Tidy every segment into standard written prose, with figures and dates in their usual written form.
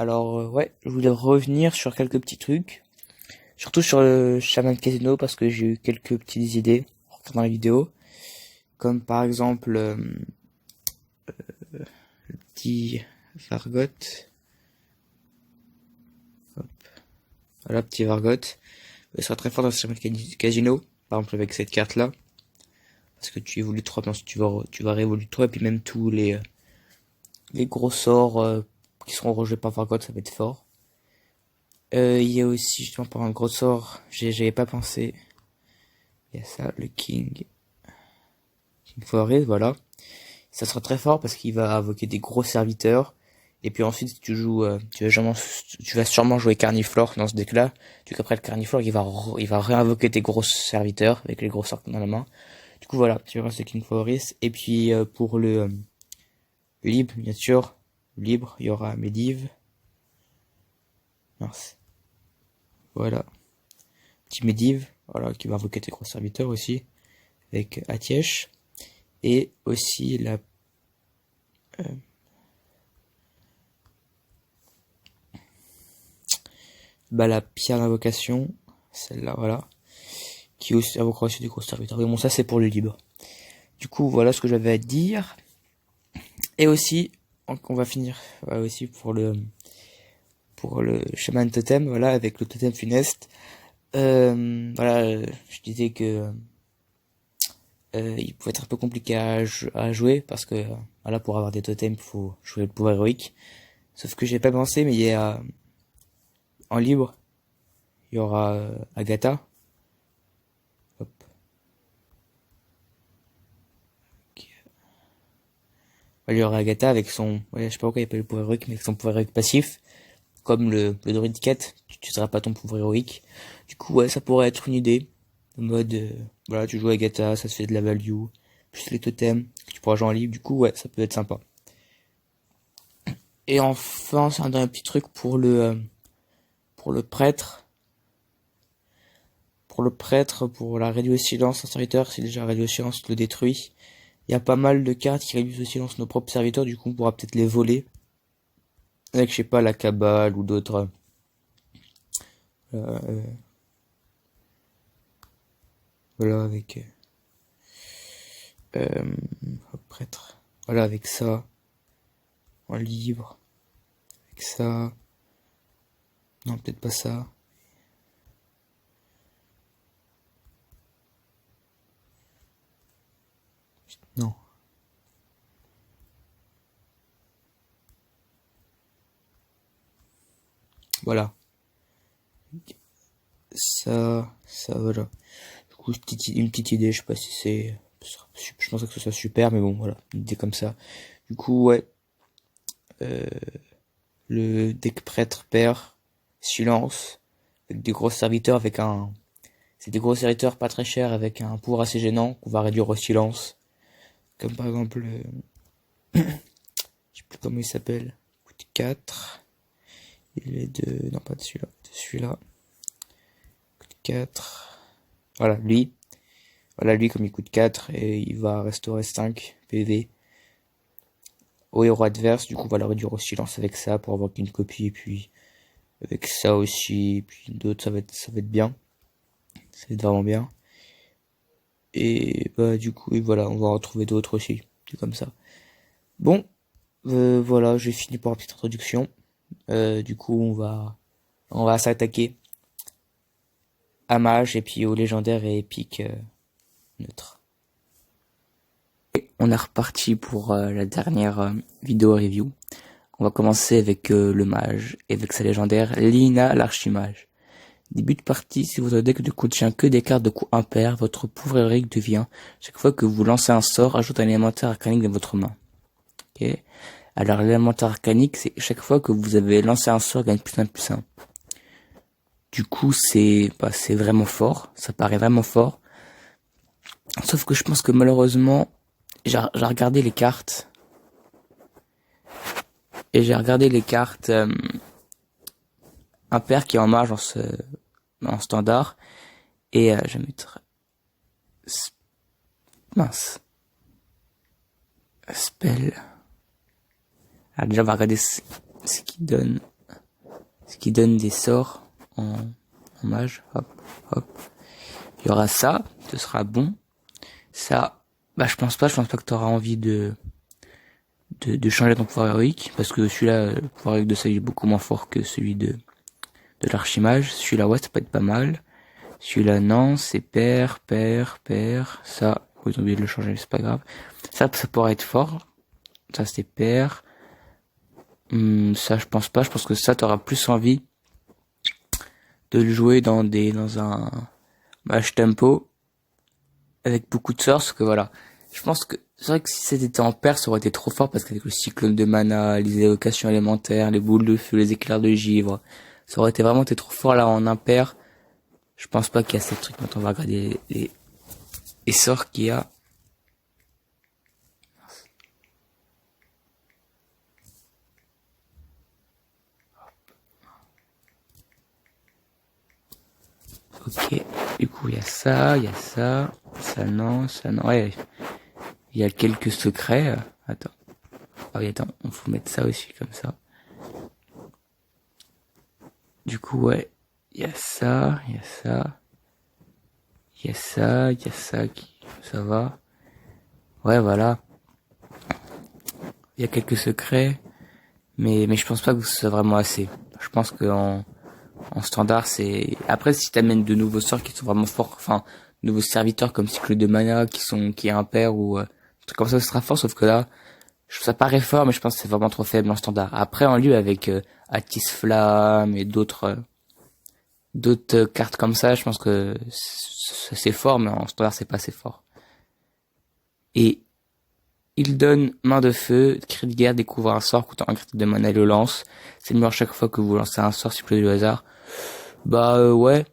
Alors, ouais, je voulais revenir sur quelques petits trucs. Surtout sur le Shaman Casino parce que j'ai eu quelques petites idées en regardant la vidéo. Comme par exemple, le petit Vargot. Hop. Voilà, petit Vargot. Il sera très fort dans le Shaman Casino. Par exemple, avec cette carte-là. Parce que tu évolues 3, ensuite tu vas réévoluer 3, et puis même tous les gros sorts qui seront rejoués par Vargot, ça va être fort. Il y a aussi, justement, par un gros sort, j'avais pas pensé. Il y a ça, le King Forest, voilà. Ça sera très fort parce qu'il va invoquer des gros serviteurs. Et puis ensuite, si tu joues, tu vas sûrement jouer Carniflore dans ce deck-là. Du coup, après le Carniflore, il va réinvoquer des gros serviteurs avec les gros sorts dans la main. Du coup, voilà, tu verras ce King Forest. Et puis, pour le libre, bien sûr, libre, il y aura Medivh. Mince. Voilà. Petit Medivh, voilà, qui va invoquer des gros serviteurs aussi. Avec Atiesh. Et aussi la pierre d'invocation, celle-là, voilà, qui aussi invoquera aussi des gros serviteurs. Mais bon, ça c'est pour le libre. Du coup, voilà ce que j'avais à dire. Et aussi, on va finir aussi pour le chaman totem, voilà, avec le totem funeste. Voilà, je disais que il pouvait être un peu compliqué à jouer parce que voilà, pour avoir des totems, il faut jouer le pouvoir héroïque. Sauf que j'ai pas pensé, mais il y a en libre, il y aura Agatha. Hop. Il y aura Agatha avec son, ouais, je sais pas pourquoi il appelle le pouvoir héroïque, mais avec son pouvoir héroïque passif, comme le druide quête, tu n'utiliseras pas ton pouvoir héroïque. Du coup, ouais, ça pourrait être une idée. En mode, voilà, tu joues Agatha, ça se fait de la value, plus les totems, que tu pourras jouer en libre, du coup, ouais, ça peut être sympa. Et enfin, c'est un dernier petit truc pour le prêtre. Pour le prêtre, pour la réduire au silence, un serviteur, si déjà réduit au silence, le détruit. Il y a pas mal de cartes qui réduisent au silence nos propres serviteurs, du coup on pourra peut-être les voler. Avec, je sais pas, la cabale ou d'autres. Euh, voilà, avec euh, prêtre. Voilà, avec ça. En livre. Avec ça. Non, peut-être pas ça. Non. Voilà. Ça, voilà. Du coup, une petite idée, je sais pas si c'est. Je pense que ce soit super, mais bon, voilà. Une idée comme ça. Du coup, ouais. Euh, le deck prêtre perd. Silence. Avec des gros serviteurs avec un. C'est des gros serviteurs pas très chers avec un pouvoir assez gênant qu'on va réduire au silence. Comme par exemple. Je sais plus comment il s'appelle. Coûte 4. Il est de. Non, pas de celui-là. De celui-là. Coûte 4. Voilà, lui. Voilà, lui, comme il coûte 4 et il va restaurer 5 PV au héros adverse, du coup, on va le réduire au silence avec ça pour avoir qu'une copie, et puis avec ça aussi, et puis d'autres, ça va être bien. Ça va être vraiment bien. Et bah, du coup, et voilà, on va en retrouver d'autres aussi. C'est comme ça. Bon, voilà, j'ai fini pour la petite introduction. Du coup, on va s'attaquer à mage et puis au légendaire et épique neutre. On est reparti pour la dernière vidéo review. On va commencer avec le mage et avec sa légendaire Lina l'archimage. Début de partie, si votre deck ne contient que des cartes de coup impair, votre pouvoir héroïque devient, chaque fois que vous lancez un sort, ajoute un élémentaire arcanique dans votre main. Ok. Alors l'élémentaire arcanique, c'est chaque fois que vous avez lancé un sort, gagne plus un plus un. Du coup, c'est vraiment fort, ça paraît vraiment fort. Sauf que je pense que malheureusement, j'ai regardé les cartes. Et j'ai regardé les cartes impair qui est en marge en standard. Et je vais mettre... Mince. Spell. Alors déjà, on va regarder ce qu'il donne. ce qui donne des sorts en mage. Hop, hop. Il y aura ça, ce sera bon. Ça, bah je pense pas que t'auras envie de changer ton pouvoir héroïque, parce que celui-là, le pouvoir héroïque de ça il est beaucoup moins fort que celui de l'archimage. Celui-là, ouais, ça peut être pas mal. Celui-là, non, c'est pair. Ça, ils ont oublié de le changer, mais c'est pas grave. Ça pourrait être fort. Ça, c'est pair. Ça, je pense pas. Je pense que ça, t'auras plus envie de le jouer dans un match tempo avec beaucoup de sorts, parce que voilà. Je pense que c'est vrai que si c'était en pair, ça aurait été trop fort, parce qu'avec le cyclone de mana, les évocations élémentaires, les boules de feu, les éclairs de givre, ça aurait été vraiment trop fort. Là en impair, je pense pas qu'il y a ces trucs. Quand on va regarder les sorts qu'il y a. Ok, du coup il y a ça, ça non, ouais, il y a quelques secrets, attends, ah oui attends, on faut mettre ça aussi comme ça, du coup ouais, il y a ça, ça va, ouais voilà, il y a quelques secrets, mais je pense pas que ce soit vraiment assez, je pense que en standard, c'est... Après, si t'amènes de nouveaux sorts qui sont vraiment forts, enfin, de nouveaux serviteurs comme cycle de mana qui est impair ou un truc comme ça sera fort, sauf que là, ça paraît fort, mais je pense que c'est vraiment trop faible en standard. Après, en lieu avec Atis Flamme et d'autres cartes comme ça, je pense que c'est fort, mais en standard, c'est pas assez fort. Et il donne main de feu, cri de guerre, découvre un sort coûtant un critique de mana et le lance. C'est mieux à chaque fois que vous lancez un sort si vous du hasard. Bah ouais,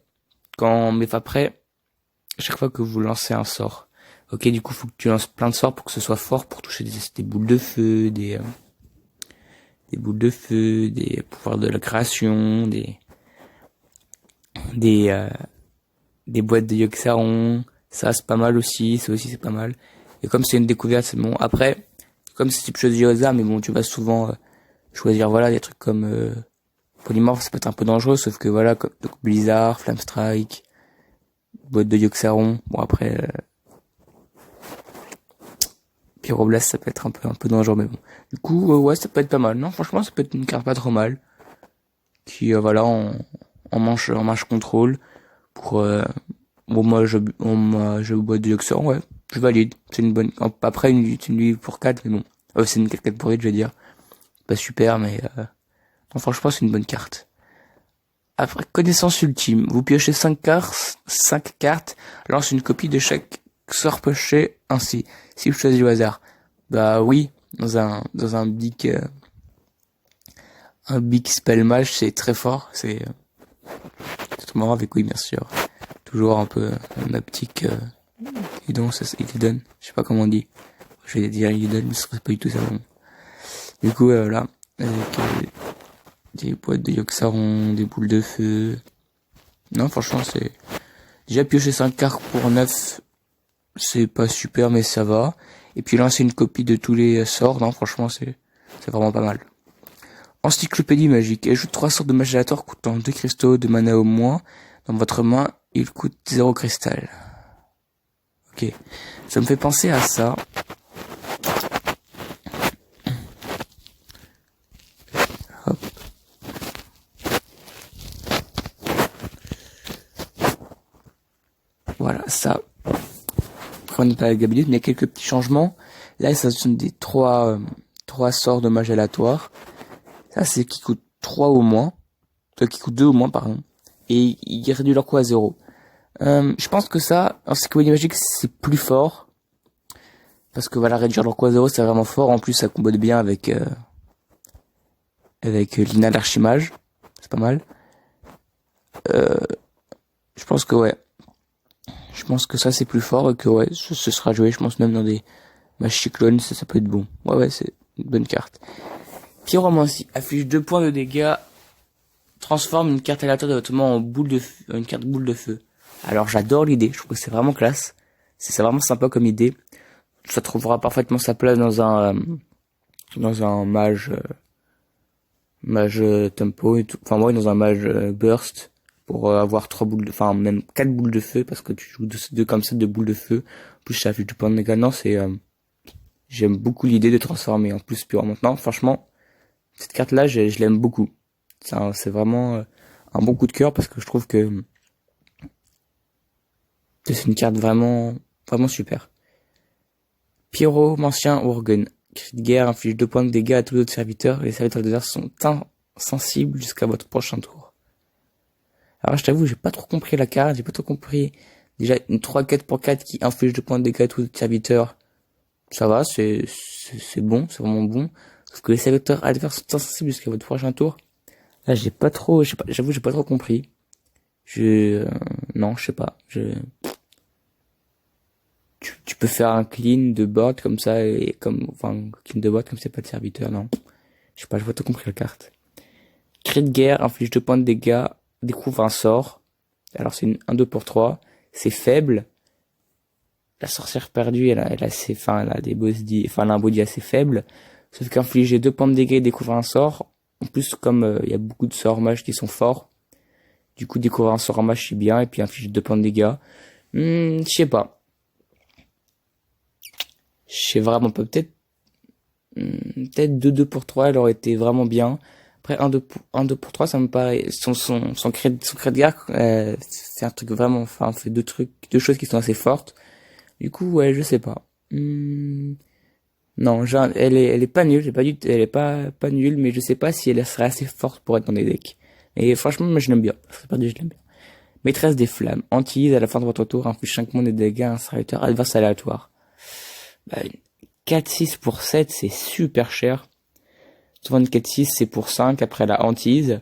mais après, chaque fois que vous lancez un sort, ok, du coup faut que tu lances plein de sorts pour que ce soit fort, pour toucher des boules de feu, des pouvoirs de la création, des boîtes de Yogg-Saron. Ça c'est pas mal aussi, ça aussi c'est pas mal. Et comme c'est une découverte, c'est bon. Après, comme c'est choisi au hasard, mais bon, tu vas souvent choisir voilà des trucs comme Polymorph, ça peut être un peu dangereux, sauf que voilà, comme donc Blizzard, Flame Strike, boîte de Yogg-Saron. Bon après, Pyroblast, ça peut être un peu dangereux, mais bon. Du coup, ouais, ça peut être pas mal. Non, franchement, ça peut être une carte pas trop mal. Qui, voilà, en manche contrôle. Pour, bon, moi, je boîte de Yogg-Saron, ouais. Je valide. C'est une bonne, après, c'est une nuit pour 4, mais bon. C'est une 4 pour 8, je veux dire. Pas super, mais, non, franchement, c'est une bonne carte. Après, connaissance ultime. Vous piochez 5 cartes, lance une copie de chaque sort pioché ainsi. Si vous choisissez au hasard. Bah oui, dans un big spell match, c'est très fort, c'est tout marrant avec oui bien sûr. Toujours un peu une optique il donne, je sais pas comment on dit. Je vais dire il donne, mais ce serait pas du tout ça. Bon. Du coup voilà, avec des boîtes de Yogg-Saron, des boules de feu. Non, franchement, c'est déjà pioché 5 cartes pour 9, c'est pas super mais ça va. Et puis lancer une copie de tous les sorts, non, franchement, c'est vraiment pas mal. Encyclopédie magique. Ajoute 3 sorts de magie aléatoire coûtant 2 cristaux de mana au moins. Dans votre main, il coûte 0 cristal. Ok. Ça me fait penser à ça. Hop. Voilà, ça. Après, on n'est pas avec d'habitude, mais il y a quelques petits changements. Là, ça sont des 3 sorts de magie aléatoire. Ça, c'est qui coûte 3 au moins. Qui coûte 2 au moins, pardon. Et ils réduisent leur coût à 0. Je pense que ça, en encyclopédie magique, c'est plus fort. Parce que voilà, réduire leur coût à 0, c'est vraiment fort. En plus, ça combote bien avec Lina l'Archimage. C'est pas mal. Je pense que ouais. Je pense que ça, c'est plus fort et que ouais, ce sera joué, je pense, même dans des matchs cyclones, ça peut être bon. Ouais, c'est une bonne carte. Pyromancie. Affiche 2 points de dégâts. Transforme une carte aléatoire de votre main en une carte boule de feu. Alors j'adore l'idée, je trouve que c'est vraiment classe. C'est vraiment sympa comme idée. Ça trouvera parfaitement sa place dans un mage mage tempo et tout. Enfin, moi, dans un mage burst pour avoir trois boules de, enfin, même quatre boules de feu parce que tu joues deux comme ça, deux boules de feu. En plus, ça fait du point de dégâts. Non, j'aime beaucoup l'idée de transformer en plus pur. Maintenant, franchement, cette carte-là, je l'aime beaucoup. C'est vraiment un bon coup de cœur parce que je trouve que c'est une carte vraiment, vraiment super. Pyromancien Worgen. Cri de guerre inflige 2 points de dégâts à tous les autres serviteurs. Les serviteurs adverses sont insensibles jusqu'à votre prochain tour. Alors je t'avoue, j'ai pas trop compris la carte, j'ai pas trop compris. Déjà, une 3-4 pour 4 qui inflige 2 points de dégâts à tous les autres serviteurs. Ça va, c'est bon, c'est vraiment bon. Sauf que les serviteurs adverses sont insensibles jusqu'à votre prochain tour. Là, j'avoue, j'ai pas trop compris. Non, je sais pas. Tu peux faire un clean de bot comme ça et clean de bot comme c'est pas de serviteur, non. Je sais pas, j'ai pas tout compris la carte. Cri de guerre, inflige 2 points de dégâts, découvre un sort. Alors c'est un 2 pour 3. C'est faible. La sorcière perdue, elle a des elle a un body assez faible. Sauf qu'infliger 2 points de dégâts et découvre un sort. En plus, comme, il y a beaucoup de sorts mages qui sont forts. Du coup, découvrir un sort en mage, c'est bien, et puis infliger 2 points de dégâts. Je sais pas. Je sais vraiment pas. Peut-être 2-2 pour 3, elle aurait été vraiment bien. Après, 1-2 pour 3, ça me paraît, son cri de guerre, c'est un truc vraiment, enfin, fait deux choses qui sont assez fortes. Du coup, ouais, je sais pas. Non, elle est pas nulle, elle est pas nulle, mais je sais pas si elle serait assez forte pour être dans des decks. Et franchement, moi, je l'aime bien. Je l'aime bien. Maîtresse des flammes. Antilise à la fin de votre tour, inflige 5 points de dégâts à un serviteur adverse aléatoire. Bah, 4-6 pour 7, c'est super cher. Souvent une 4-6, c'est pour 5, après la hantise.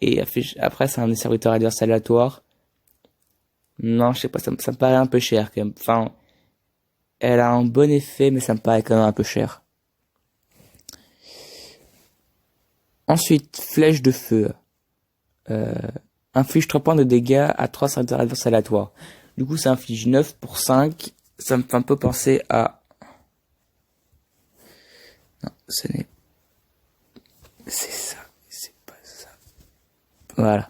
Et après, c'est un serviteur adverse aléatoire. Non, je sais pas, ça me paraît un peu cher quand même. Enfin, elle a un bon effet, mais ça me paraît quand même un peu cher. Ensuite, flèche de feu. Inflige 3 points de dégâts à 3 serviteurs adverses aléatoires. Du coup, ça inflige 9 pour 5. Ça me fait un peu penser à... Non, c'est ça, c'est pas ça. Voilà.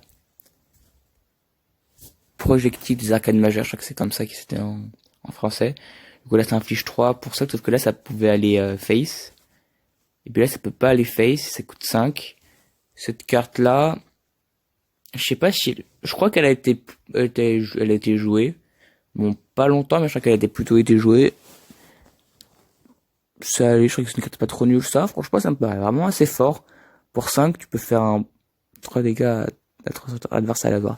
Projectile des arcanes majeures, je crois que c'est comme ça que c'était en français. Du coup là ça inflige 3 pour ça, sauf que là ça pouvait aller face. Et puis là ça peut pas aller face, ça coûte 5. Cette carte là, je sais pas si... Je crois qu'elle a été jouée. Bon, pas longtemps, mais je crois qu'elle a plutôt été jouée. Ça allait, je crois que c'est une carte pas trop nulle ça. Franchement ça me paraît vraiment assez fort. Pour 5, tu peux faire 3 dégâts à 3 adverses à la barre.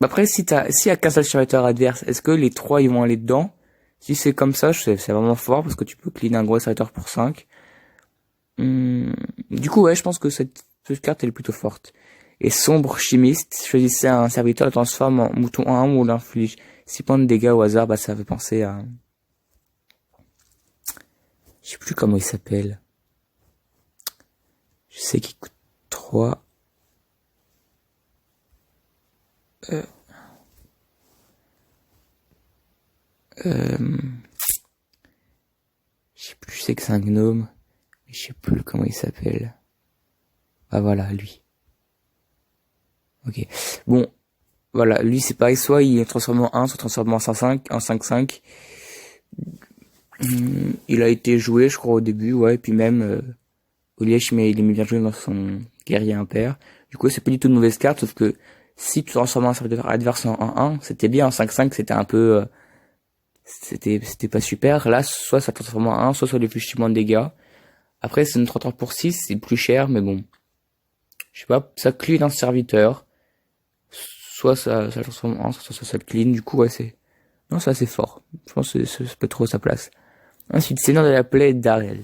Après, s'il y a qu'un seul serviteur adverse, est-ce que les 3 ils vont aller dedans? Si c'est comme ça, c'est vraiment fort parce que tu peux clean un gros serviteur pour 5. Du coup, ouais, je pense que cette carte elle est plutôt forte. Et sombre chimiste, choisissez un serviteur, le transforme en mouton 1 ou l'inflige 6 points de dégâts au hasard. Bah, ça fait penser à... Je sais plus comment il s'appelle. Je sais qu'il coûte 3. Je sais plus, je sais que c'est un gnome, mais je sais plus comment il s'appelle. Ah voilà, lui. Ok. Bon, voilà, lui c'est pareil, soit il est transformé en 1, soit transformé en 5-5. Il a été joué, je crois, au début, ouais, et puis même, Oliège, mais il aimait bien jouer dans son guerrier impair. Du coup, c'est pas du tout une mauvaise carte, sauf que si tu transformais un serviteur adverse en 1-1, c'était bien, en 5-5, c'était un peu... c'était pas super. Là, soit ça transforme en 1, soit ça lui fait de dégâts. Après, c'est une 33 pour 6, c'est plus cher, mais bon. Je sais pas, ça clean un serviteur. Soit ça transforme en 1, soit ça le clean. Du coup, ouais, non, c'est assez fort. Je pense que c'est pas trop sa place. Ensuite, Seigneur de la plaie d'Arel.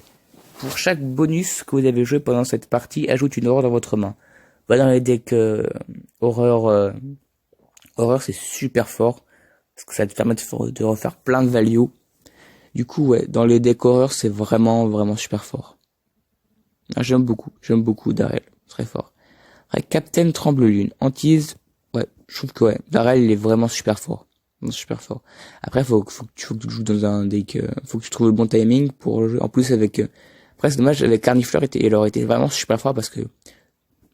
Pour chaque bonus que vous avez joué pendant cette partie, ajoute une horreur dans votre main. Va dans les decks horreur, c'est super fort. Parce que ça te permet de refaire plein de value. Du coup, ouais, dans les decks horreur, c'est vraiment, vraiment super fort. J'aime beaucoup Darrell, très fort. Après, Captain Tremble-Lune, Antise, ouais, je trouve que ouais, Darrell, il est vraiment super fort. Super fort. Après, faut que tu joues dans un deck, faut que tu trouves le bon timing pour jouer. En plus, après, Après, c'est dommage, avec Carnifleur, il aurait été vraiment super fort parce que,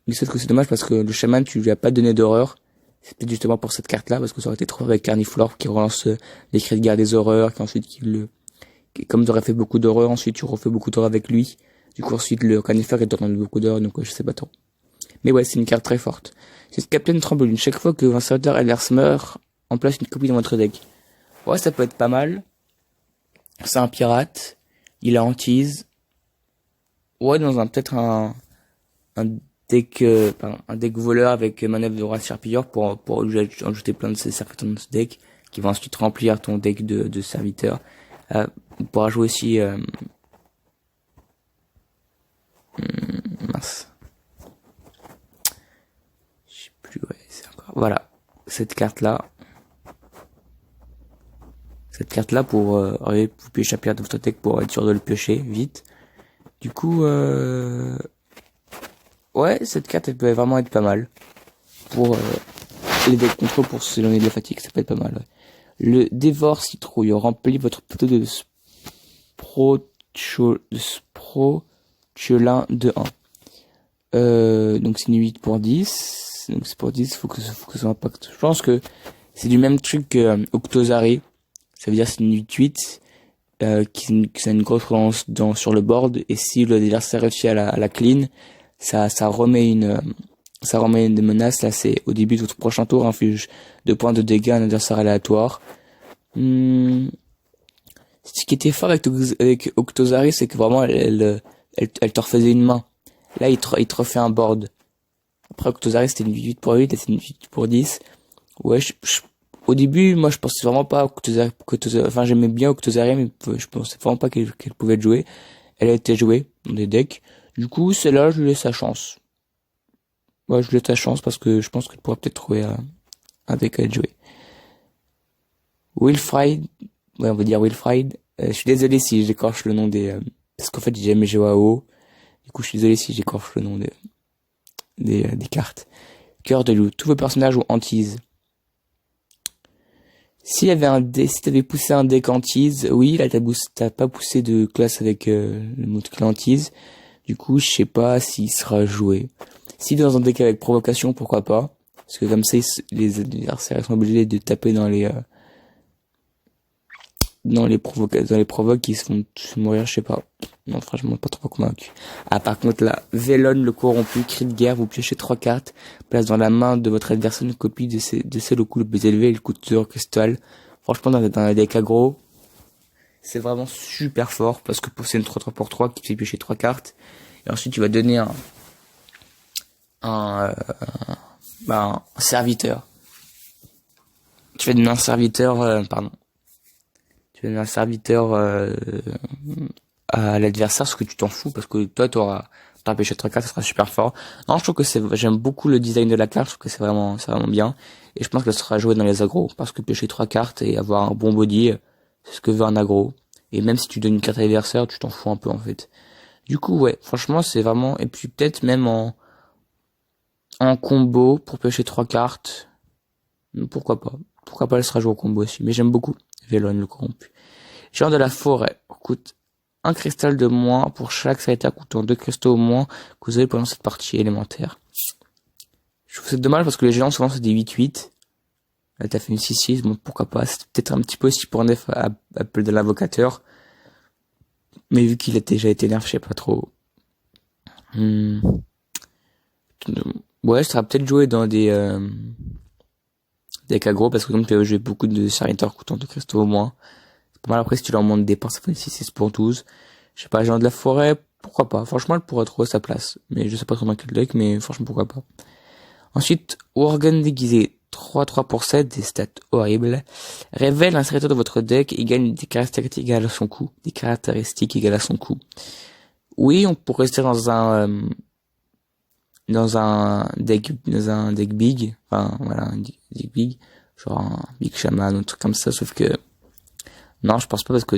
mais sauf que c'est dommage parce que le chaman, tu lui as pas donné d'horreur. C'est peut-être justement pour cette carte-là, parce que ça aurait été trop fort avec Carniflore, qui relance les cris de guerre des horreurs, qui ensuite, comme tu aurais fait beaucoup d'horreur, ensuite tu refais beaucoup d'horreur avec lui. Du coup, ensuite, le Carniflore, il te donne beaucoup d'horreur, donc je sais pas trop. Mais ouais, c'est une carte très forte. C'est Captain Trampoline. Chaque fois que un serviteur Elders meurt, on place une copie dans votre deck. Ouais, ça peut être pas mal. C'est un pirate. Il a hantise. Ouais, peut-être un deck, un deck voleur avec manœuvre de roi serpilleur pour lui ajouter plein de ces serviteurs dans ce deck, qui va ensuite remplir ton deck de serviteurs. On pourra jouer aussi, mince. Je sais plus, ouais, c'est encore, voilà. Cette carte-là pour, vous piocher un pirate dans votre deck pour être sûr de le piocher vite. Du coup, ouais, cette carte, elle peut vraiment être pas mal. Pour les decks contrôle, pour s'éloigner de la fatigue, ça peut être pas mal. Ouais. Le Dévore Citrouille remplit votre plateau de Sprochelin de 1. Donc c'est une 8 pour 10. Donc c'est pour 10, faut que ça impacte. Je pense que c'est du même truc que Octozari. Ça veut dire c'est une 8-8 qui a une grosse relance sur le board. Et si le adversaire réussit à la clean, ça remet des menaces. Là, c'est au début de votre prochain tour, inflige 2 points de dégâts à un adversaire aléatoire. Ce qui était fort avec Octozari, c'est que vraiment elle te refaisait une main. Là, il te refait un board. Après, Octozari, c'était une 8 pour 8, là, c'est une 8 pour 10. Ouais, au début, moi, je pensais vraiment pas Octozari, enfin, j'aimais bien Octozari, mais je pensais vraiment pas qu'elle pouvait être jouée. Elle a été jouée dans des decks. Du coup, celle-là, je lui laisse sa chance. Ouais, je lui laisse sa chance parce que je pense qu'elle pourrait peut-être trouver un deck à être joué. Wilfried, ouais, on va dire Wilfried. Je suis désolé si j'écorche le nom parce qu'en fait, j'ai jamais joué à WoW. Du coup, je suis désolé si j'écorche le nom des cartes. Cœur de loup. Tous vos personnages ont hantise. Si t'avais poussé un deck hantise, oui, là, t'as pas poussé de classe avec, le mot de clé hantise. Du coup, je sais pas s'il sera joué. Si dans un deck avec provocation, pourquoi pas. Parce que comme ça, les adversaires sont obligés de taper dans les provoques qui se font tous mourir, je sais pas. Non, franchement, pas trop convaincu. Ah, par contre, là, Vélon le corrompu, cri de guerre, vous piochez 3 cartes, place dans la main de votre adversaire une copie de celle au coût le plus élevé, le coût de cristal. Franchement, dans les decks aggro, c'est vraiment super fort, parce que c'est une 3-3 pour 3 qui fait piocher 3 cartes. Et ensuite, tu vas donner un serviteur. Tu vas donner un serviteur, Tu donnes un serviteur à l'adversaire, parce que tu t'en fous, parce que toi, t'auras pêché 3 cartes, ça sera super fort. Non, je trouve que j'aime beaucoup le design de la carte, je trouve que c'est vraiment bien. Et je pense qu'elle sera jouée dans les agros, parce que pêcher 3 cartes et avoir un bon body, c'est ce que veut un agro. Et même si tu donnes une carte à l'adversaire, tu t'en fous un peu, en fait. Du coup, ouais, franchement, c'est vraiment, et puis peut-être même en combo, pour pêcher 3 cartes, pourquoi pas. Pourquoi pas, elle sera jouée au combo aussi. Mais j'aime beaucoup Vélon le corrompu. Géant de la forêt coûte un cristal de moins pour chaque serviteur coûtant 2 cristaux au moins que vous avez pendant cette partie élémentaire. Je trouve que c'est dommage parce que les géants souvent c'est des 8-8. Là t'as fait une 6-6, bon pourquoi pas. C'est peut-être un petit peu aussi pour nef à Apple de l'invocateur. Mais vu qu'il a déjà été nerf, je sais pas trop. Ouais, ça sera peut-être joué dans des aggro parce que comme tu as joué beaucoup de serviteurs coûtant 2 cristaux au moins. Pas mal. Après, si tu leur montes des départ, ça fait 6 pour 12. Je sais pas, géant de la forêt, pourquoi pas. Franchement, elle pourrait trouver sa place. Mais je sais pas trop dans quel deck, mais franchement, pourquoi pas. Ensuite, Worgen déguisé. 3-3 pour 7, des stats horribles. Révèle un serviteur de votre deck et gagne des caractéristiques égales à son coût. Oui, on pourrait rester dans un deck big. Enfin, voilà, un deck big. Genre un Big Shaman ou un truc comme ça, sauf que, non, je pense pas parce que,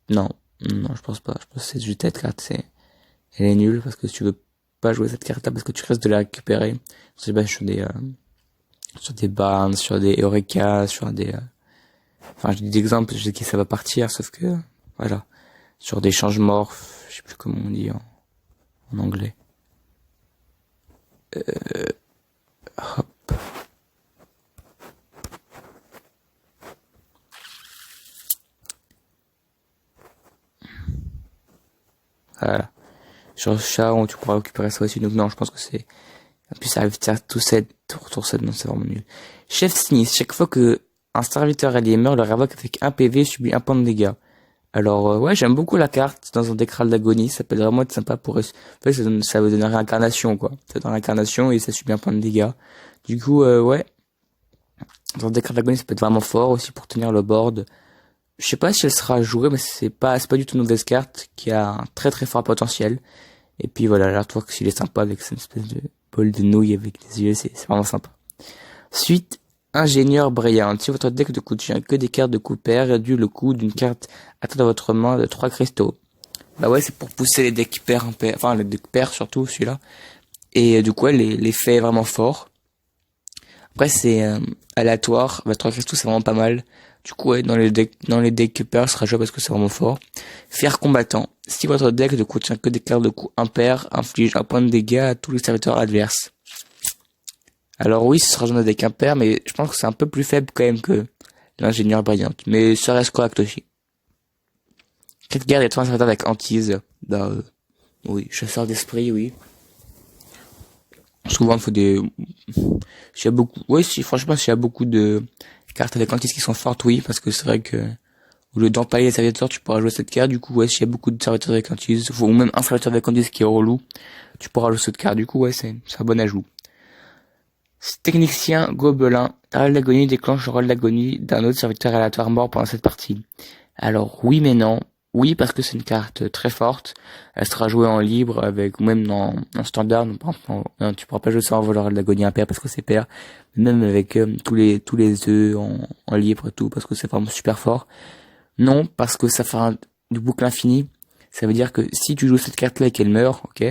non, je pense pas. Je pense que c'est juste cette carte, elle est nulle parce que tu veux pas jouer cette carte-là parce que tu risques de la récupérer. C'est pas sur des Barnes, sur des Eureka, sur des, enfin, j'ai des exemples, je sais que ça va partir, sauf que, voilà. Sur des changemorphes, Je sais plus comment on dit en anglais. Hop. Voilà. Sur chat, tu pourras récupérer ça aussi. Donc non, je pense que c'est... En plus, ça arrive tout 7, tour 7, non, c'est vraiment nul. Chef sinistre, chaque fois que un serviteur allié meurt, le révoque avec un PV subit un point de dégâts. Alors, ouais, j'aime beaucoup la carte dans un décral d'agonie. Ça peut vraiment être sympa pour... En fait, ça veut donner réincarnation, quoi. Ça donne réincarnation et ça subit un point de dégâts. Du coup, ouais. Dans un décral d'agonie, ça peut être vraiment fort aussi pour tenir le board. Je sais pas si elle sera jouée, mais c'est pas du tout une mauvaise carte qui a un très très fort potentiel. Et puis voilà, l'artwork, s'il est sympa avec cette espèce de bol de nouilles avec des yeux, c'est vraiment sympa. Suite, ingénieur brillant. Si votre deck ne contient que des cartes de coup pair, réduit le coût d'une carte atteinte à votre main de 3 cristaux. Bah ouais, c'est pour pousser les decks pairs impairs, enfin les decks pairs surtout, celui-là. Et du coup, l'effet est vraiment fort. Après, c'est aléatoire. Bah 3 cristaux, c'est vraiment pas mal. Du coup, ouais, dans les decks pairs, ce sera joué parce que c'est vraiment fort. Fier combattant. Si votre deck ne contient que des cartes de coup impairs, inflige un point de dégâts à tous les serviteurs adverses. Alors oui, ce sera dans un deck impair, mais je pense que c'est un peu plus faible quand même que l'ingénieur brillante. Mais ça reste correct aussi. Cette guerre est un serviteur avec hantise. Bah, oui, chasseur d'esprit, oui. Souvent, il faut des... S'il y a beaucoup... Oui, si, franchement, s'il y a beaucoup de cartes avec hantise qui sont fortes, oui, parce que c'est vrai que au lieu d'empailler les serviteurs, tu pourras jouer cette carte. Du coup, ouais, s'il y a beaucoup de serviteurs avec hantise, ou même un serviteur avec hantise qui est relou, tu pourras jouer cette carte. Du coup, ouais, c'est un bon ajout. Technicien gobelin, rôle d'agonie déclenche le rôle d'agonie d'un autre serviteur aléatoire mort pendant cette partie. Alors oui mais non. Oui parce que c'est une carte très forte. Elle sera jouée en libre avec ou même en standard. Non, non, tu pourras pas jouer ça en volant rôle d'agonie impair parce que c'est pair. Même avec tous les œufs en libre et tout parce que c'est vraiment super fort. Non parce que ça fera du boucle infini. Ça veut dire que si tu joues cette carte-là et qu'elle meurt, ok.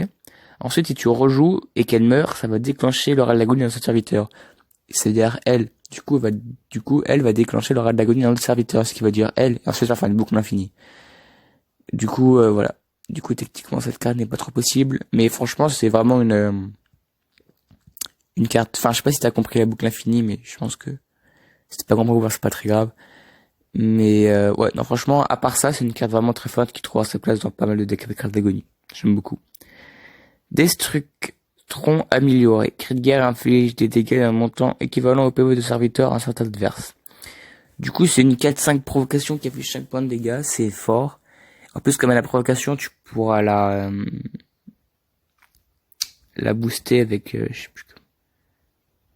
Ensuite, si tu rejoues et qu'elle meurt, ça va déclencher l'oral d'agonie d'un autre serviteur. C'est-à-dire elle. Du coup, elle va déclencher l'oral d'agonie d'un autre serviteur, ce qui va dire elle. Et ensuite, ça va faire une boucle infinie. Du coup, voilà. Du coup, techniquement, cette carte n'est pas trop possible. Mais franchement, c'est vraiment une carte. Enfin, je sais pas si t'as compris la boucle infinie, mais je pense que si t'as pas compris, c'est pas très grave. Mais ouais, non, franchement, à part ça, c'est une carte vraiment très forte qui trouvera sa place dans pas mal de decks avec cartes d'agonie. J'aime beaucoup. Destructron amélioré. Cri de guerre inflige des dégâts d'un montant équivalent au PV de serviteur à un certain adverse. Du coup, c'est une 4-5 provocation qui affiche 5 points de dégâts. C'est fort. En plus, comme elle a la provocation, tu pourras la booster avec, je sais plus comment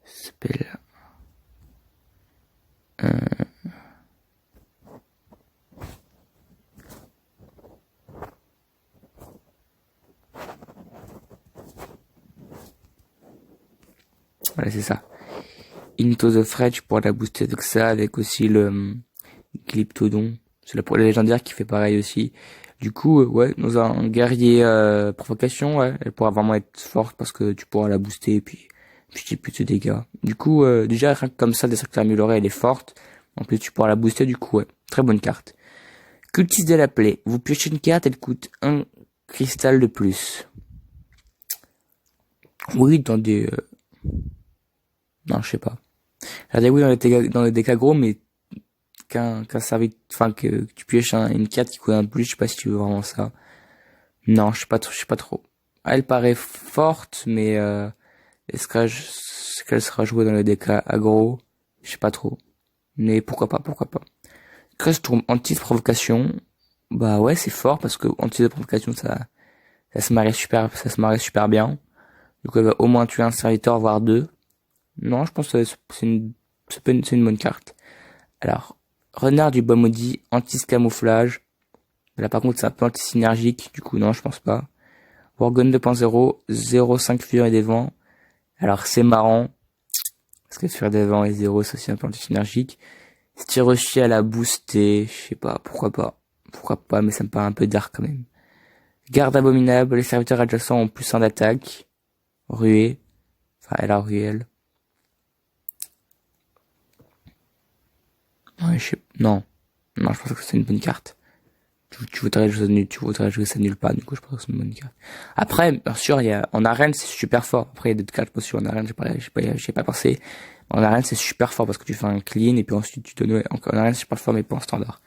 ça s'appelle. Voilà, c'est ça. Into the Fred, tu pourras la booster avec ça, avec aussi le Glyptodon. C'est la légendaire qui fait pareil aussi. Du coup, ouais, dans un guerrier provocation, ouais, elle pourra vraiment être forte parce que tu pourras la booster et puis j'ai plus de dégâts. Du coup, déjà, rien que comme ça, Destructeur amélioré, elle est forte. En plus, tu pourras la booster, du coup, ouais. Très bonne carte. Cultiste de la plaie. Vous piochez une carte, elle coûte un cristal de plus. Oui, dans des... Non, je sais pas. Regardez, oui, dans les dégâts gros, mais qu'un enfin, que tu pioches une carte qui coûte un plus, je sais pas si tu veux vraiment ça. Non, je sais pas trop. Elle paraît forte, mais est-ce qu'elle sera jouée dans le deck aggro? Je sais pas trop. Mais pourquoi pas. Crest tourne anti-provocation. Bah ouais, c'est fort parce que anti-provocation, ça se marie super bien. Du coup, elle va au moins tuer un serviteur, voire deux. Non, je pense que c'est une bonne carte. Alors, Renard du Bois Maudit, anti-camouflage. Là, par contre, c'est un peu anti-synergique. Du coup, non, je pense pas. Worgon 2.0, 0,5 Furie des Vents. Alors, c'est marrant. Parce que Furie des Vents et 0, c'est aussi un peu anti-synergique. Styrochi à la booster. Je sais pas, pourquoi pas. Pourquoi pas, mais ça me paraît un peu dark quand même. Garde abominable, les serviteurs adjacents ont plus 1 d'attaque. Ruée. Enfin, elle a ruelle. Ouais, non. Non, je pense que c'est une bonne carte. tu voudrais jouer ça nulle part, du coup, je pense que c'est une bonne carte. Après, bien sûr, en arène, c'est super fort. Après, il y a d'autres cartes, je pense, en arène, j'ai pas pensé. En arène, c'est super fort parce que tu fais un clean et puis ensuite tu te donnes, en arène, c'est super fort, mais pas en standard.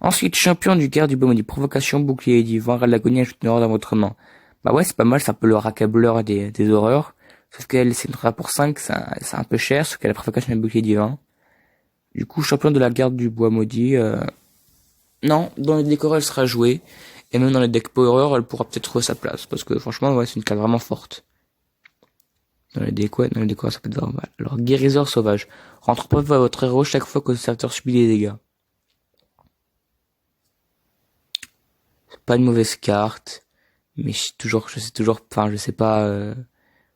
Ensuite, champion du guerre du Beaumaudit, provocation, bouclier divin, râle l'agonie, ajoute une horreur dans votre main. Bah ouais, c'est pas mal, c'est un peu le raccableur des horreurs. Sauf qu'elle, c'est une 3 pour 5, c'est un peu cher, sauf qu'elle a la provocation et le bouclier divin. Du coup, champion de la garde du bois maudit, non, dans les décors, elle sera jouée. Et même dans les decks power, elle pourra peut-être trouver sa place. Parce que franchement, ouais, c'est une carte vraiment forte. Dans les décors, ça peut être vraiment mal. Alors, guérisseur sauvage. Rentre pas à votre héros chaque fois que le serviteur subit des dégâts. C'est pas une mauvaise carte. Mais je sais pas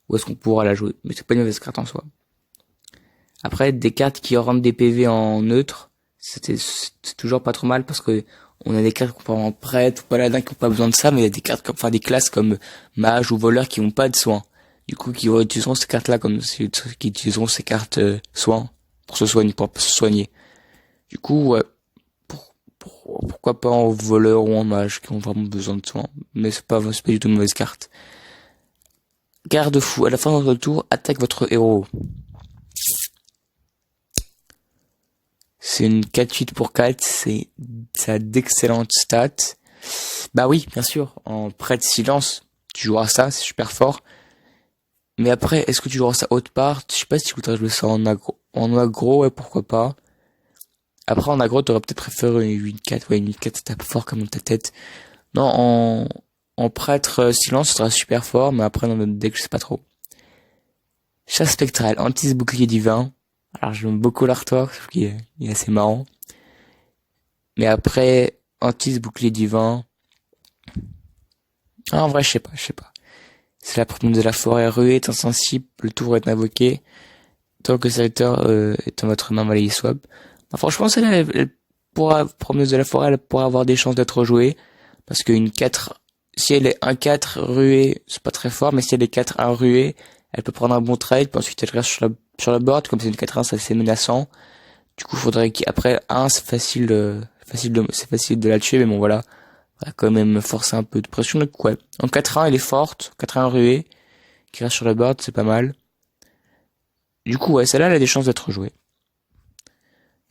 où est-ce qu'on pourra la jouer. Mais c'est pas une mauvaise carte en soi. Après, des cartes qui rendent des PV en neutre, c'est toujours pas trop mal parce que on a des cartes qu'on peut en prêtre ou paladin qui ont pas besoin de ça, mais il y a des cartes comme, enfin des classes comme mage ou voleur qui ont pas de soins. Du coup, qui utiliseront ces cartes-là qui utiliseront ces cartes soins pour se soigner. Du coup, ouais, pourquoi pas en voleur ou en mage qui ont vraiment besoin de soins. Mais c'est pas du tout une mauvaise carte. Garde-fou, à la fin de votre tour, attaque votre héros. C'est une 4-8 pour 4, ça a d'excellentes stats. Bah oui, bien sûr, en prêt de silence, tu joueras ça, c'est super fort. Mais après, est-ce que tu joueras ça haute part? Je sais pas si tu voudrais jouer ça en aggro. En aggro, ouais, pourquoi pas. Après, en aggro, t'aurais peut-être préféré une 8-4, ouais, une 8-4, ça tape fort comme dans ta tête. Non, en prêtre silence, ça sera super fort, mais après, dans notre deck, je sais pas trop. Chasse spectrale, antis bouclier divin. Alors, j'aime beaucoup l'artwork, je trouve qu'il est assez marrant. Mais après, antis bouclier divin. Ah, en vrai, je sais pas. C'est la promenade de la forêt ruée est insensible, le tour est invoqué. Tant que le serviteur est en votre main, Malay Swap. Bah, franchement, celle-là, elle pourra, promeneuse de la forêt, elle pourra avoir des chances d'être jouée. Parce qu'une 4, si elle est 1-4 ruée, c'est pas très fort, mais si elle est 4-1 ruée, elle peut prendre un bon trade, puis ensuite elle reste sur le board, comme c'est une 4-1, c'est assez menaçant. Du coup, faudrait qu'après 1, c'est facile de la tuer, mais bon, voilà. On va quand même forcer un peu de pression, donc ouais. En 4-1, elle est forte, 4-1 ruée, qui reste sur le board, c'est pas mal. Du coup, ouais, celle-là, elle a des chances d'être jouée.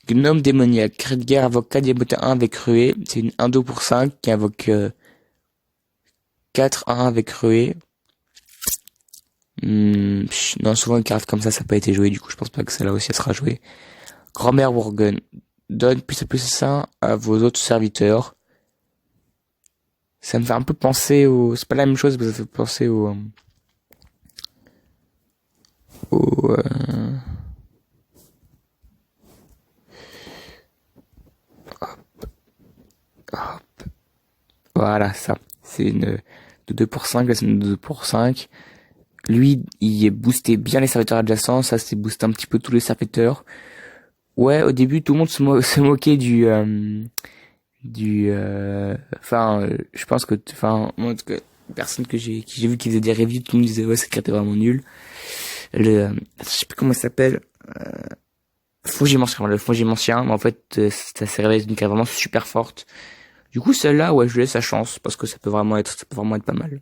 Gnome démoniaque, cri de guerre, invoque 4 diabotin 1 avec ruée, c'est une 1-2 pour 5, qui invoque 4-1 avec ruée. Non, souvent une carte comme ça n'a pas été jouée, du coup je pense pas que celle-là aussi elle sera jouée. Grand-mère Worgen, donne plus ça à vos autres serviteurs. Ça me fait un peu penser c'est pas la même chose, mais ça fait penser au voilà, ça. C'est une de 2 pour 5, là c'est une de 2 pour 5. Lui, il est boosté bien les serviteurs adjacents, ça c'est boosté un petit peu tous les serviteurs. Ouais, au début tout le monde se moquait je pense que moi en tout cas, personne que j'ai vu qui faisait des reviews, tout le monde disait ouais cette carte est vraiment nulle. Je sais plus comment ça s'appelle, le Fongimancien, mais en fait ça s'est révélé une carte vraiment super forte. Du coup celle-là, ouais, je lui laisse sa chance parce que ça peut vraiment être pas mal.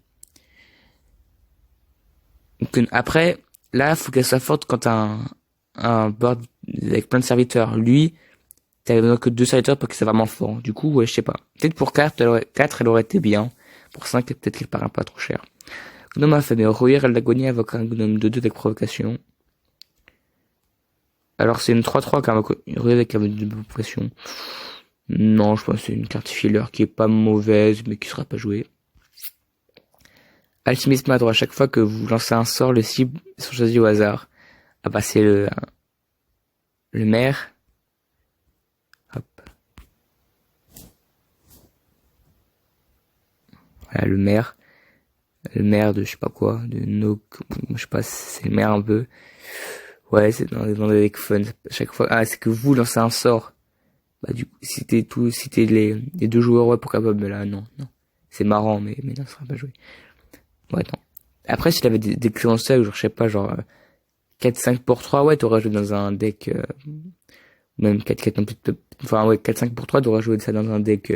Donc après, là, faut qu'elle soit forte quand t'as un board avec plein de serviteurs. Lui, t'as besoin que 2 serviteurs pour que c'est vraiment fort. Du coup, ouais, je sais pas. Peut-être pour 4, elle aurait été bien. Pour 5, peut-être qu'elle paraît un peu trop cher. Gnome affamé, Ruir, elle l'agonie avec un gnome de 2 avec provocation. Alors c'est une 3-3 quand même, Ruir avec un de provocation. Non, je pense que c'est une carte filler qui est pas mauvaise, mais qui sera pas jouée. Alchimisme à droite, chaque fois que vous lancez un sort, les cibles sont choisies au hasard. Ah bah c'est le maire. Hop. Voilà, le maire. Le maire de je sais pas quoi, de no, je sais pas si c'est le maire un peu. Ouais, c'est dans les decks fun. Chaque fois, c'est que vous lancez un sort. Bah du coup, si t'es les 2 joueurs, ouais, pourquoi pas, mais là, non. C'est marrant, mais non, ça sera pas joué. Ouais, non. Après, si t'avais des clés en sec, genre, je sais pas, genre, 4-5 pour 3, ouais, t'aurais joué dans un deck, même 4-4, enfin, ouais, 4-5 pour 3, t'aurais joué ça dans un deck,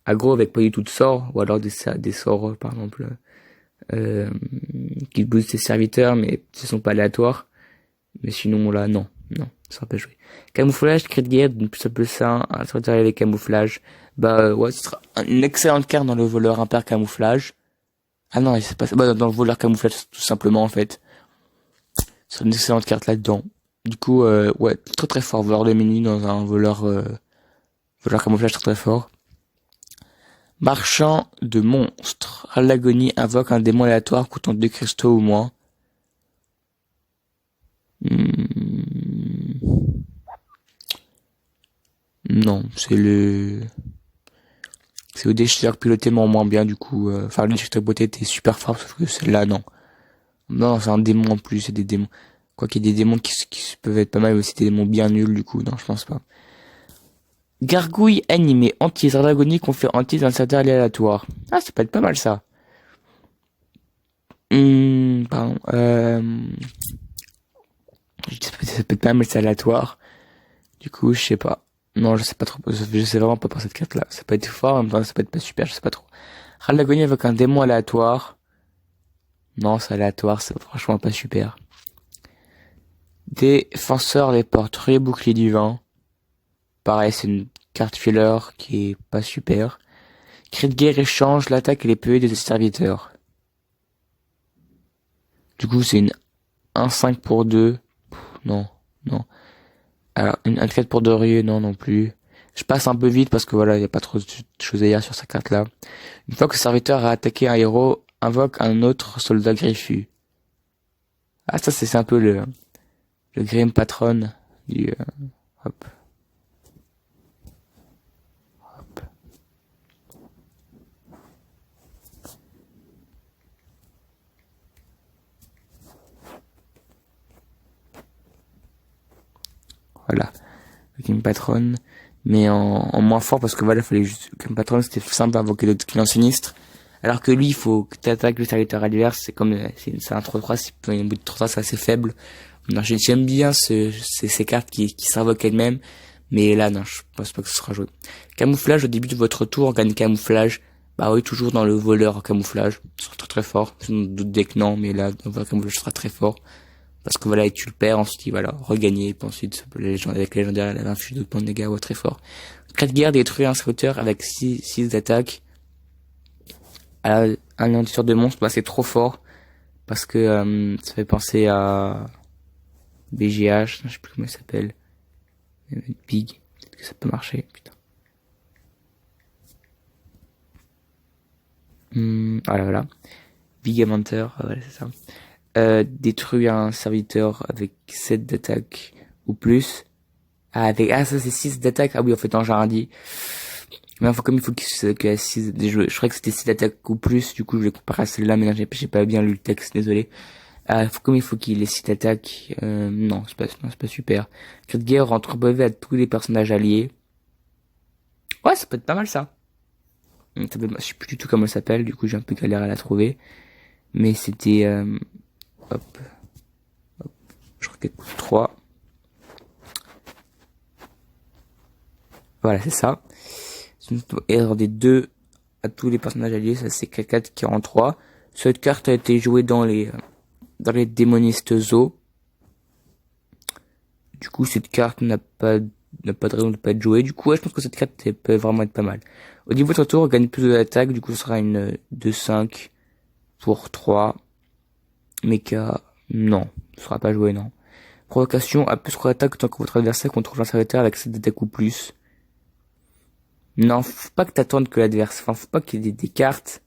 aggro avec pas du tout de sorts, ou alors des sorts, par exemple, qui boostent tes serviteurs, mais ce sont pas aléatoires. Mais sinon, là, non, ça sera pas joué. Camouflage, crit de guerre, d'une plus simple ça, un serviteur avec camouflage. Ouais, ce sera une excellente carte dans le voleur impair camouflage. Ah non, c'est pas ça. Dans le voleur camouflage, tout simplement, en fait. C'est une excellente carte là-dedans. Du coup, ouais, très très fort. Voleur de mini dans un voleur camouflage très très fort. Marchand de monstres. À l'agonie, invoque un démon aléatoire coûtant 2 cristaux ou moins. Non, c'est au déchiqueteur piloté mais en moins bien du coup. Enfin, le déchiqueteur beauté était super fort sauf que celle-là, non. Non, c'est un démon en plus, c'est des démons. Quoi qu'il y ait des démons qui peuvent être pas mal, mais aussi des démons bien nuls du coup, non, je pense pas. Gargouille animée, anti d'agonie qu'on fait anti d'un certain aléatoire. Ah, ça peut être pas mal ça. Pardon. Ça peut être pas mal, c'est aléatoire. Du coup, je sais pas. Non, je sais pas trop. Je sais vraiment pas pour cette carte-là. Ça peut être fort, en même temps, ça peut être pas super, je sais pas trop. Ral d'agonie avec un démon aléatoire. Non, c'est aléatoire, c'est franchement pas super. Défenseur des portraits, bouclier divin. Pareil, c'est une carte filler qui est pas super. Cri de guerre échange l'attaque et les PV des serviteurs. Du coup, c'est une 1-5 pour 2. Non. Alors, un 4 pour 2 rieux, non plus. Je passe un peu vite parce que voilà, il y a pas trop de choses à dire sur cette carte-là. Une fois que le serviteur a attaqué un héros, invoque un autre soldat griffu. Ah, ça, c'est un peu le Grim Patron du, hop. Voilà. Le Grim Patron. Mais en moins fort parce que voilà, fallait juste, le Grim Patron, c'était simple d'invoquer d'autres clients sinistres. Alors que lui, il faut que tu attaques le serviteur adverse, c'est comme, c'est un 3-3, c'est un bout de 3-3, c'est assez faible. Non, j'aime bien ces cartes qui s'invoquent elles-mêmes, mais là, non, je pense pas que ce sera joué. Camouflage, au début de votre tour, gagne camouflage. Bah oui, toujours dans le voleur camouflage. Ce sera très très fort. Sinon, d'autres decks, non, mais là, dans le camouflage, ce sera très fort. Parce que voilà, et tu le perds, ensuite, voilà, regagner, et puis ensuite, avec légendaire, elle inflige d'autres points de dégâts, ouais, très fort. Cri de guerre détruit un scouter avec 6 d'attaque. Un anéantiteur de monstre, bah c'est trop fort. Parce que ça fait penser à BGH, je sais plus comment il s'appelle. Big, peut-être que ça peut marcher, putain. Voilà. Big Amanteur, voilà, c'est ça. Détruit un serviteur avec 7 d'attaque ou plus. Ça c'est 6 d'attaque. Ah oui, en fait, j'ai rien dit. Mais enfin, comme il faut qu'il y ait 6, je croyais que c'était 6 d'attaque ou plus, du coup, je vais comparer à celle-là, mais là, j'ai pas bien lu le texte, désolé. Comme il faut qu'il ait 6 d'attaque, non, c'est pas super. Cri de guerre entre brevet à tous les personnages alliés. Ouais, ça peut être pas mal, ça. Je sais plus du tout comment elle s'appelle, du coup, j'ai un peu galéré à la trouver. Mais c'était, hop, je crois qu'elle coûte 3. Voilà, c'est ça. Et des 2 à tous les personnages alliés, ça c'est K4-43. Cette carte a été jouée dans les démonistes Zo. Du coup, cette carte n'a pas de raison de pas être jouée. Du coup, ouais, je pense que cette carte peut vraiment être pas mal. Au niveau de votre tour, on gagne plus de l'attaque. Du coup, ce sera une 2-5 pour 3. Mecha, non. Ce sera pas joué, non. Provocation, à plus 3 attaques tant que votre adversaire contrôle un serviteur avec 7 attaques ou plus. Non, faut pas que t'attendes que l'adversaire, faut pas qu'il y ait des cartes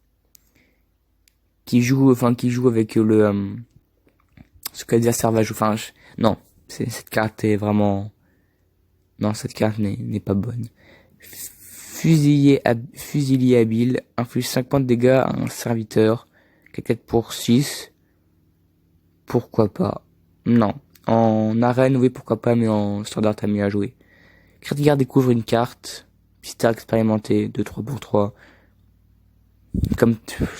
qui jouent avec ce que l'adversaire va jouer. Non, cette carte est vraiment, non, cette carte n'est pas bonne. Fusilier habile, inflige 5 points de dégâts à un serviteur, 4 pour 6. Pourquoi pas? Non. En arène, oui, pourquoi pas, mais en standard, t'as mieux à jouer. Cri de guerre découvre une carte. Star expérimenté, 2-3 pour 3.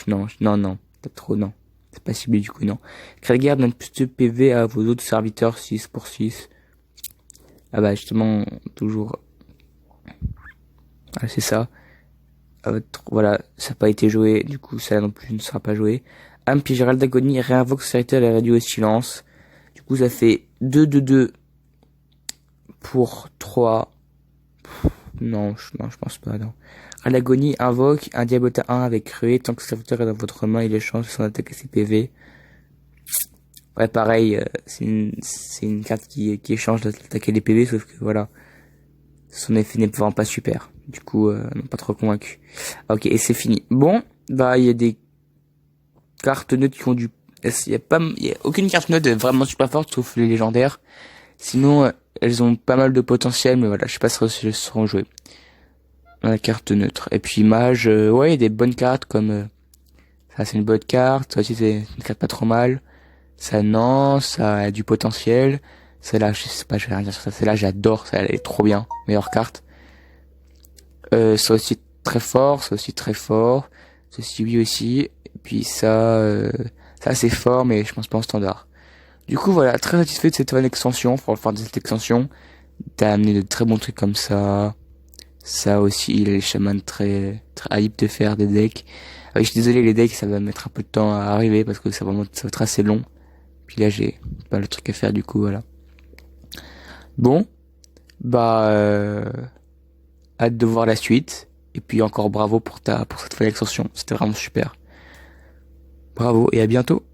Non. Peut-être trop, non. C'est pas ciblé du coup, non. Cri de guerre donne plus de PV à vos autres serviteurs, 6 pour 6. Ah bah, justement, toujours. Ah, c'est ça. voilà, ça n'a pas été joué, du coup ça non plus ne sera pas joué. Âme puis Gérald d'Agonie réinvoque son serviteur et la réduit au silence. Du coup ça fait 2 pour 3. Non, je pense pas, non. À l'agonie, invoque un diabotin 1 avec ruée. Tant que ce serviteur est dans votre main, il échange son attaque et ses PV. Ouais, pareil, c'est une carte qui échange l'attaque et les PV, sauf que voilà, son effet n'est vraiment pas super. Du coup, non, pas trop convaincu. Ok, et c'est fini. Bon, bah, il y a des cartes neutres qui ont du... Il y a aucune carte neutre vraiment super forte, sauf les légendaires. Sinon, elles ont pas mal de potentiel, mais voilà, je sais pas si elles seront jouées. La carte neutre. Et puis mage, ouais, il y a des bonnes cartes comme... ça, c'est une bonne carte. Ça aussi, c'est une carte pas trop mal. Ça, non, ça a du potentiel. Celle-là, je sais pas, je vais rien dire sur ça. Celle-là, j'adore. Celle-là, elle est trop bien. Meilleure carte. Ça aussi très fort. Ça aussi très fort. Ceci, oui aussi. Et puis ça, c'est fort, mais je pense pas en standard. Du coup, voilà, très satisfait de cette nouvelle extension. Pour le faire de cette extension, t'as amené de très bons trucs comme ça. Ça aussi, les chamans très hype de faire des decks. Ah oui, je suis désolé, les decks, ça va mettre un peu de temps à arriver parce que ça va être assez long. Puis là, j'ai pas le truc à faire, du coup, voilà. Bon, bah, hâte de voir la suite. Et puis encore bravo pour cette nouvelle extension. C'était vraiment super. Bravo et à bientôt.